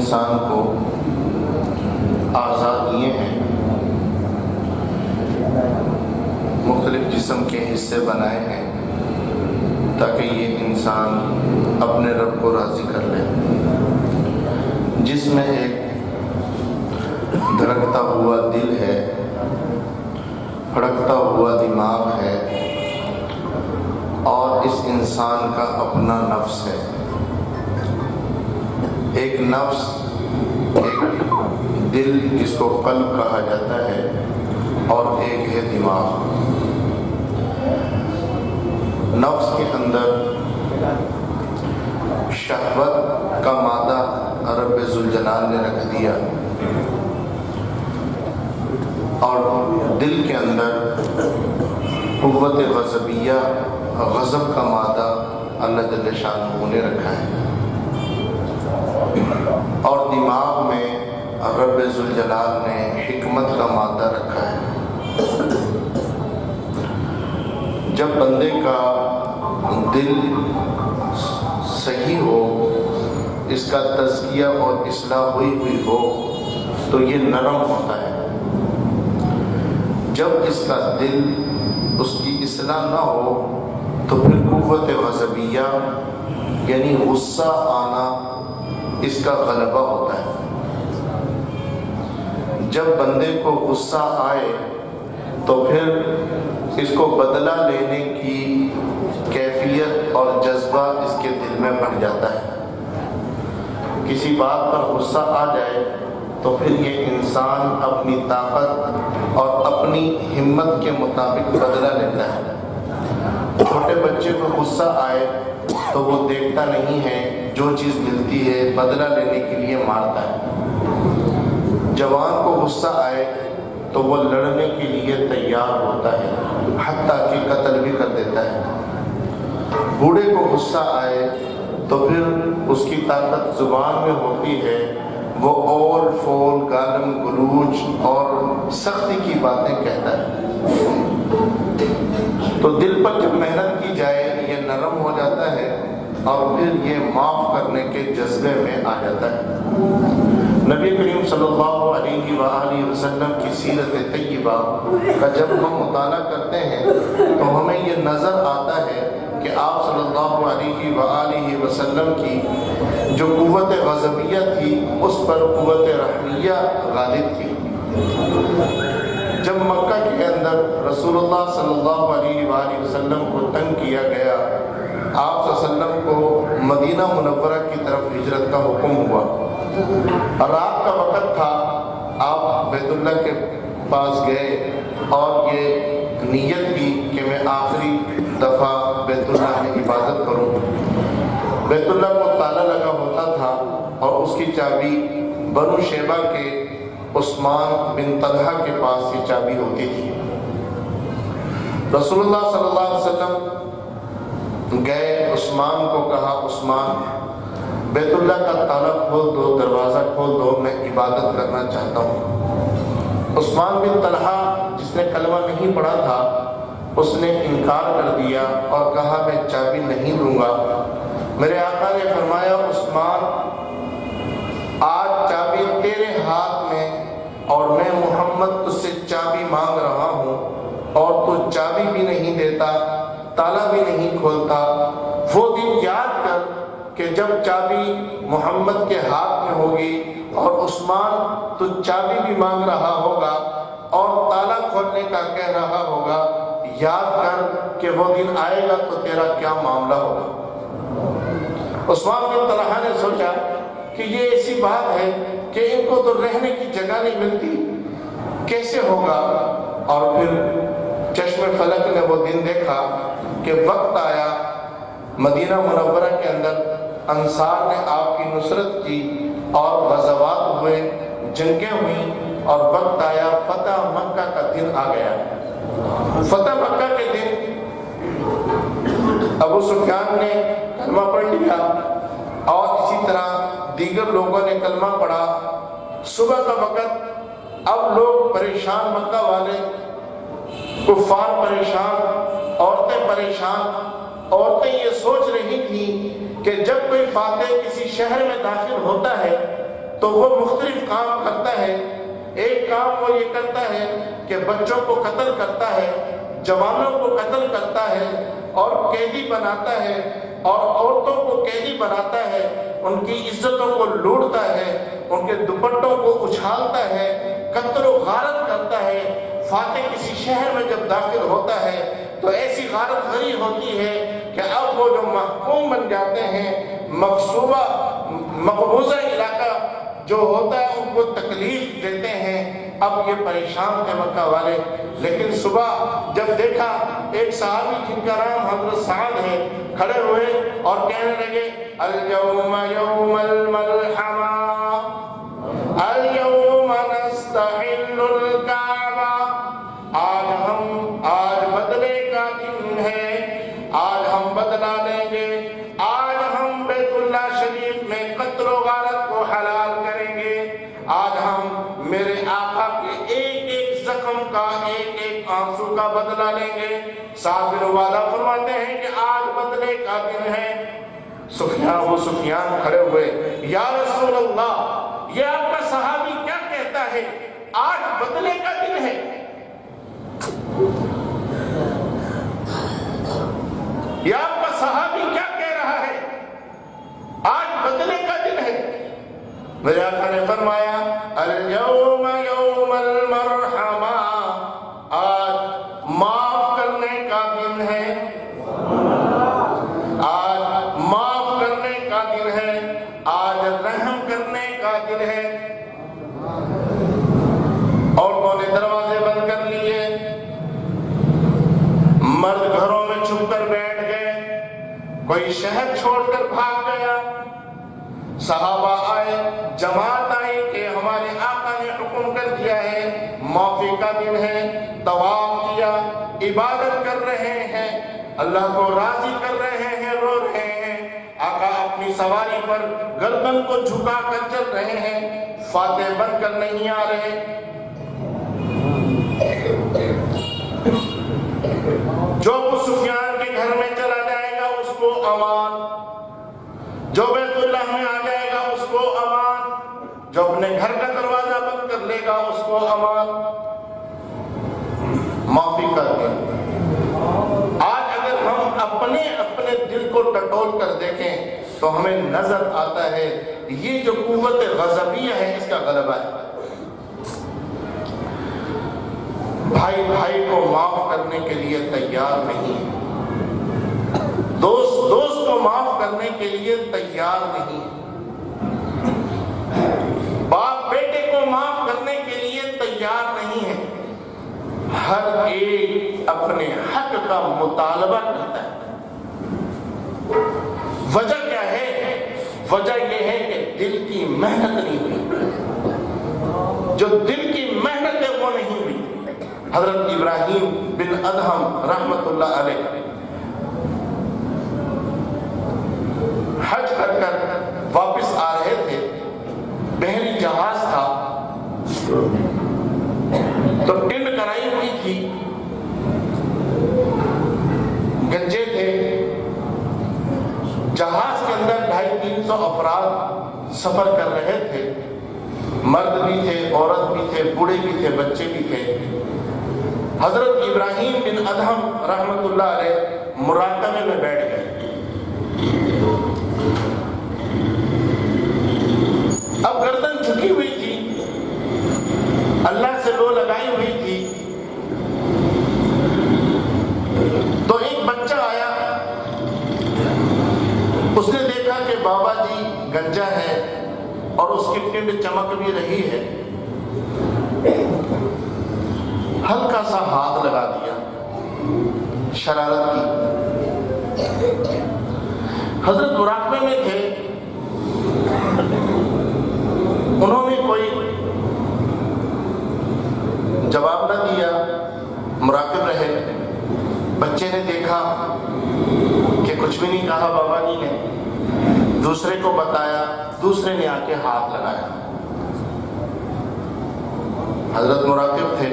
انسان کو اعضاء دیے ہیں، مختلف جسم کے حصے بنائے ہیں تاکہ یہ انسان اپنے رب کو راضی کر لے، جس میں ایک دھڑکتا ہوا دل ہے، پھڑکتا ہوا دماغ ہے، اور اس انسان کا اپنا نفس ہے۔ ایک نفس، ایک دل جس کو قلب کہا جاتا ہے، اور ایک ہے دماغ۔ نفس کے اندر شہوت کا مادہ رب ذوالجلال نے رکھ دیا، اور دل کے اندر قوت غضبیہ، غضب کا مادہ اللہ جل شانہ نے رکھا ہے، اور دماغ میں رب ذوالجلال نے حکمت کا مادہ رکھا ہے۔ جب بندے کا دل صحیح ہو، اس کا تزکیہ اور اصلاح ہوئی ہو، تو یہ نرم ہوتا ہے۔ جب اس کا دل، اس کی اصلاح نہ ہو، تو پھر قوت غضبیہ یعنی غصہ آنا اس کا غلبہ ہوتا ہے۔ جب بندے کو غصہ آئے تو پھر اس کو بدلہ لینے کی کیفیت اور جذبہ اس کے دل میں بڑھ جاتا ہے۔ کسی بات پر غصہ آ جائے تو پھر یہ انسان اپنی طاقت اور اپنی ہمت کے مطابق بدلہ لیتا ہے۔ چھوٹے بچے کو غصہ آئے تو وہ دیکھتا نہیں ہے، جو چیز ملتی ہے بدلہ لینے کے لیے مارتا ہے۔ جوان کو غصہ آئے تو وہ لڑنے کے لیے تیار ہوتا ہے، حتیٰ کہ قتل بھی کر دیتا ہے۔ بوڑھے کو غصہ آئے تو پھر اس کی طاقت زبان میں ہوتی ہے، وہ اول فول گالم گلوچ اور سختی کی باتیں کہتا ہے۔ تو دل پر جب محنت کی جائے یہ نرم ہو جاتا ہے، اور پھر یہ معاف کرنے کے جذبے میں آ جاتا ہے۔ نبی کریم صلی اللہ علیہ وآلہ وسلم کی سیرت طیبہ کا جب ہم مطالعہ کرتے ہیں تو ہمیں یہ نظر آتا ہے کہ آپ صلی اللہ علیہ وآلہ وسلم کی جو قوت غضبیہ تھی، اس پر قوت رحمیہ غالب تھی۔ جب مکہ کے اندر رسول اللہ صلی اللہ علیہ وآلہ وسلم کو تنگ کیا گیا، آپ صلی اللہ علیہ وسلم کو مدینہ منورہ کی طرف ہجرت کا حکم ہوا۔ رات کا وقت تھا، آپ بیت اللہ کے پاس گئے اور یہ نیت کی کہ میں آخری دفعہ بیت اللہ میں عبادت کروں۔ بیت اللہ کو تالا لگا ہوتا تھا، اور اس کی چابی بنو شیبہ کے عثمان بن طلحہ کے پاس یہ چابی ہوتی تھی۔ رسول اللہ صلی اللہ علیہ وسلم گئے، عثمان کو کہا، عثمان بیت اللہ کا تالا کھول دو، دروازہ کھول دو، میں عبادت کرنا چاہتا ہوں۔ عثمان بن طلحہ جس نے کلمہ نہیں پڑھا تھا، اس نے انکار کر دیا اور کہا میں چابی نہیں دوں گا۔ میرے آقا نے فرمایا، عثمان آج چابی تیرے ہاتھ میں، اور میں محمد تجھ سے چابی مانگ رہا ہوں، اور تو چابی بھی نہیں دیتا، تالا بھی نہیں کھولتا۔ وہ دن یاد کر کہ جب چابی محمد کے ہاتھ میں ہوگی اور عثمان تو چابی بھی مانگ رہا ہوگا اور تالا کھولنے کا کہہ رہا ہوگا، یاد کر کہ وہ دن آئے گا تو تیرا کیا معاملہ ہوگا۔ عثمان بن طلحہ نے سوچا کہ یہ ایسی بات ہے کہ ان کو تو رہنے کی جگہ نہیں ملتی، کیسے ہوگا؟ اور پھر چشم فلک نے وہ دن دیکھا کہ وقت آیا، مدینہ منورہ کے اندر انصار نے آپ کی نصرت کی اور غزوات ہوئے، جنگیں ہوئیں، اور وقت آیا، فتح مکہ کا دن آ گیا۔ فتح مکہ کے دن ابو سفیان نے کلمہ پڑھ لیا، اور اسی طرح دیگر لوگوں نے کلمہ پڑھا۔ صبح کا وقت، اب لوگ پریشان، مکہ والے کفار پریشان، عورتیں پریشان۔ عورتیں یہ سوچ رہی تھیں کہ جب کوئی فاتح کسی شہر میں داخل ہوتا ہے تو وہ مختلف کام کرتا ہے. ایک کام وہ یہ کرتا ہے کہ بچوں کو قتل کرتا ہے، جوانوں کو قتل کرتا ہے اور قیدی بناتا ہے، اور عورتوں کو قیدی بناتا ہے، ان کی عزتوں کو لوٹتا ہے، ان کے دوپٹوں کو اچھالتا ہے، قتل و غارت کرتا ہے. فاتح کسی شہر میں جب داخل ہوتا ہے تو ایسی غارت غری ہوتی ہے کہ اب وہ جو محکوم بن جاتے ہیں، مقبوضہ علاقہ جو ہوتا ہے ان کو تکلیف دیتے ہیں. اب یہ پریشان تھے مکہ والے. لیکن صبح جب دیکھا ایک صحابی جن کا نام حضرت سعد ہے کھڑے ہوئے اور کہنے لگے اليوم یوم الملحمہ اليوم نستحل الکعبہ، آج بدلے کا دن ہے، آج ہم بدلہ لیں گے، آج ہم بیت اللہ شریف میں قتل و غارت کو حلال کریں گے، آج ہم میرے آقا کے ایک ایک زخم کا، ایک ایک آنسو کا بدلہ لیں گے. سعد بن عبادہ فرماتے ہیں کہ آج بدلے کا دن ہے. سفیان کھڑے ہوئے، یا رسول اللہ، یہ آپ کا صحابی کیا کہتا ہے، آج بدلے کا دن ہے؟ یہ آپ کا صحابی کیا کہہ رہا ہے، آج بدلے کا دن ہے؟ میرے آقا نے فرمایا اليوم یوم المرحمہ، آج معاف کرنے کا دن ہے، آج معاف کرنے کا دن ہے، آج رحم کرنے کا دن ہے. عورتوں نے دروازے بند کر لیے، مرد گھروں میں چھپ کر بیٹھ گئے، کوئی شہر چھوڑ کر بھاگ گیا. صحابہ آئے، جماعت آئی کہ ہمارے آقا نے حکم کر دیا ہے معافی کا دن ہے. طواف کیا، عبادت کر رہے ہیں، اللہ کو راضی کر رہے ہیں، رو رہے ہیں. آقا اپنی سواری پر گردن کو جھکا کر چل رہے ہیں، فاتح بن کر نہیں آ رہے. جو ابو سفیان کے گھر میں چلا جائے گا اس کو امان، جو بیت اللہ میں آ جائے گا اس کو امان، جو اپنے گھر کا دروازہ بند کر لے گا اس کو امان. معافی کا دن. آج اگر ہم اپنے دل کو ٹٹول کر دیکھیں تو ہمیں نظر آتا ہے یہ جو قوت غضبیہ ہے اس کا غلبہ ہے. بھائی بھائی کو معاف کرنے کے لیے تیار نہیں، دوست کو معاف کرنے کے لیے تیار نہیں، باپ بیٹے کو معاف کرنے کے لیے تیار نہیں ہے. ہر ایک اپنے حق کا مطالبہ کرتا ہے. وجہ کیا ہے؟ وجہ یہ ہے کہ دل کی محنت نہیں ہوئی، جو دل کی محنت ہے وہ نہیں ہوئی. حضرت ابراہیم بن ادہم رحمت اللہ علیہ حج کر کر واپس آ رہے تھے، بحری جہاز تھا تو ٹنڈ کرائی ہوئی تھی، گنجے تھے. جہاز کے اندر 250-300 افراد سفر کر رہے تھے، مرد بھی تھے، عورت بھی تھے، بوڑھے بھی تھے، بچے بھی تھے. حضرت ابراہیم بن ادہم رحمت اللہ علیہ مراقبے میں بیٹھ گئے. اب گردن جھکی ہوئی تھی، اللہ سے لو لگائی ہوئی تھی. تو ایک بچہ آیا، اس نے دیکھا کہ بابا جی گنجا ہے اور اس کی ٹنڈ چمک بھی رہی ہے. ہلکا سا ہاتھ لگا دیا، شرارت کی. حضرت مراقبے میں تھے، انہوں نے کوئی جواب نہ دیا، مراقب رہے. بچے نے دیکھا کہ کچھ بھی نہیں کہا بابا جی نے، دوسرے کو بتایا، دوسرے نے آ کے ہاتھ لگایا. حضرت مراقب تھے،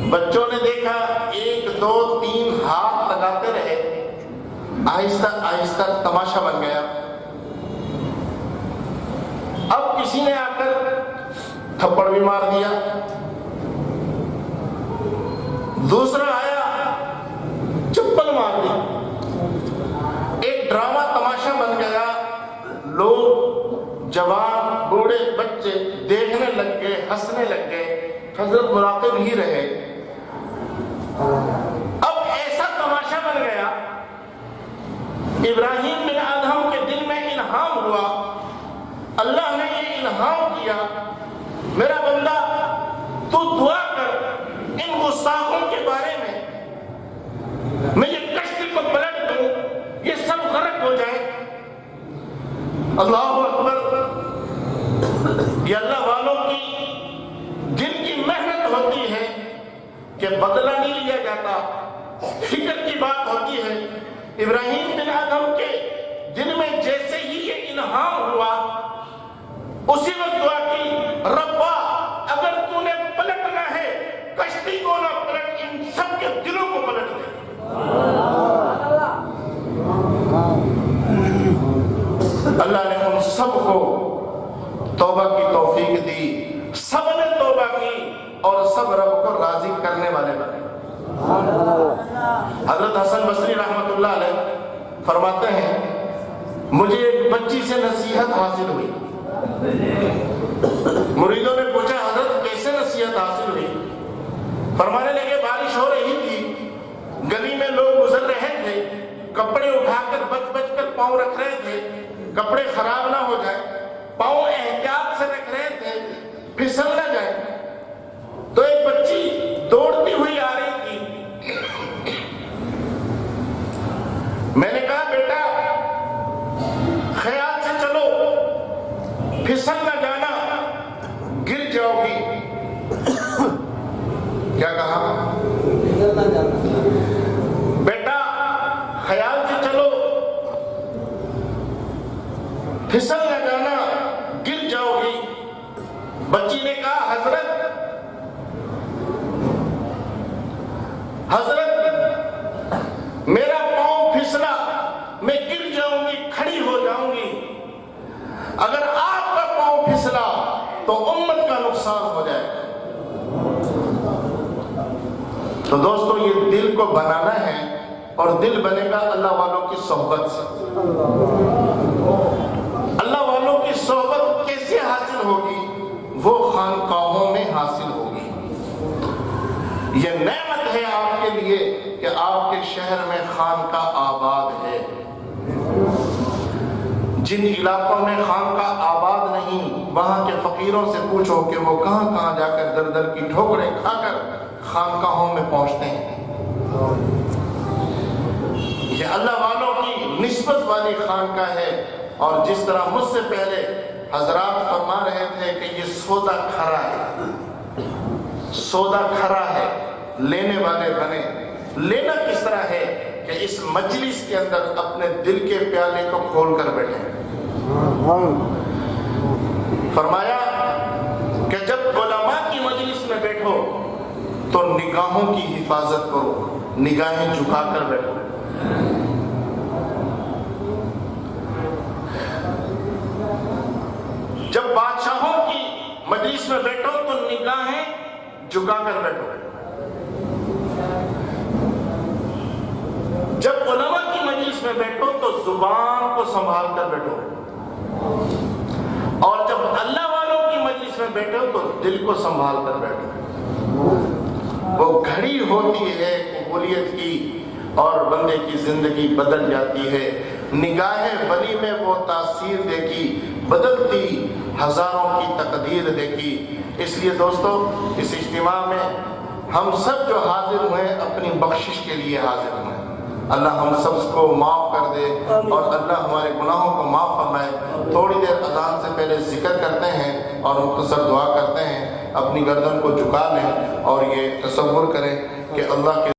بچوں نے دیکھا 1 2 3 ہاتھ لگاتے رہے، آہستہ آہستہ تماشا بن گیا. تھپڑ بھی مار دیا. دوسرا آیا چپل مار دی. ایک ڈرامہ تماشا بن گیا. لوگ جوان بوڑھے بچے دیکھنے لگ گئے, ہنسنے لگ گئے. حضرت مراقب ہی رہے. اب ایسا تماشا بن گیا, ابراہیم بن ادہم کے دل میں الہام ہوا. اللہ نے یہ الہام کیا, میرا بندہ تو دعا کر ان گستاخوں کے بارے میں یہ کشتی کو پلٹ دوں, یہ سب غرق ہو جائیں. اللہ اکبر. یہ اللہ والوں کی دل کی محنت ہوتی ہے کہ بدلہ نہیں لیا جاتا, فکر کی بات ہوتی ہے. ابراہیم بن ادہم کے دل میں جیسے ہی یہ الہام ہوا, اسی وقت دعا کی, ربا اگر تو نے پلٹنا ہے کشتی کو نہ پلٹ, ان سب کے دلوں کو پلٹ دے. اللہ نے ان سب کو توبہ کی توفیق دی. سب نے توبہ کی اور سب رب کو راضی کرنے والے بنے. حضرت حسن بصری رحمۃ اللہ علیہ فرماتے ہیں, مجھے ایک بچی سے نصیحت حاصل ہوئی. مریدوں نے پوچھا, حضرت کیسے نصیحت حاصل ہوئی؟ فرمانے لگے, بارش ہو رہی تھی, گلی میں لوگ گزر رہے تھے, کپڑے اٹھا کر بچ بچ کر پاؤں رکھ رہے تھے, کپڑے خراب نہ ہو جائے, پاؤں احتیاط سے رکھ رہے تھے, پھسل نہ جائے. تو ایک بچی دوڑتی ہوئی آ رہی تھی. میں نے کہا, بیٹا خیال سے چلو, پھسل نہ جانا, گر جاؤ گی. کیا کہا؟ بیٹا خیال سے چلو, پھسل نہ جانا, گر جاؤ گی. بچی نے کہا, حضرت میرا پاؤں پھسلا, میں گر جاؤں گی, کھڑی ہو جاؤں گی. اگر آپ کا پاؤں پھسلا تو امت کا نقصان ہو جائے. تو دوستو, یہ دل کو بنانا ہے, اور دل بنے گا اللہ والوں کی صحبت سے. اللہ والوں کی صحبت کیسے حاصل ہوگی؟ وہ خانقاہوں میں حاصل ہوگی. یہ نعمت ہے آپ کے لیے کہ آپ کے شہر میں خانقاہ آباد ہے. جن علاقوں میں خانقاہ آباد نہیں, وہاں کے فقیروں سے پوچھو کہ وہ کہاں کہاں جا کر در در کی ٹھوکریں کھا کر خانقاہوں میں پہنچتے ہیں. یہ اللہ والوں کی نسبت والی خانقاہ ہے. اور جس طرح مجھ سے پہلے حضرات فرما رہے تھے کہ یہ سودا کھرا ہے, سودا کھرا ہے, لینے والے بنے. لینا کس طرح ہے کہ اس مجلس کے اندر اپنے دل کے پیالے کو کھول کر بیٹھے. فرمایا کہ جب علماء کی مجلس میں بیٹھو تو نگاہوں کی حفاظت کرو, نگاہیں جھکا کر بیٹھو. جب بادشاہوں کی مجلس میں بیٹھو تو نگاہیں جھکا کر بیٹھو. جب علماء کی مجلس میں بیٹھو تو زبان کو سنبھال کر بیٹھو. اور جب اللہ والوں کی مجلس میں بیٹھو تو دل کو سنبھال کر بیٹھو. وہ گھڑی ہوتی ہے قبولیت کی اور بندے کی زندگی بدل جاتی ہے. نگاہ ولی میں وہ تاثیر دیکھی, بدلتی ہزاروں کی تقدیر دیکھی. اس لیے دوستو, اس اجتماع میں ہم سب جو حاضر ہوئے اپنی بخشش کے لیے حاضر ہوئے. اللہ ہم سب کو معاف کر دے اور اللہ ہمارے گناہوں کو معاف فرمائے. تھوڑی دیر اذان سے پہلے ذکر کرتے ہیں اور مختصر دعا کرتے ہیں. اپنی گردن کو جھکا لیں اور یہ تصور کریں کہ اللہ کے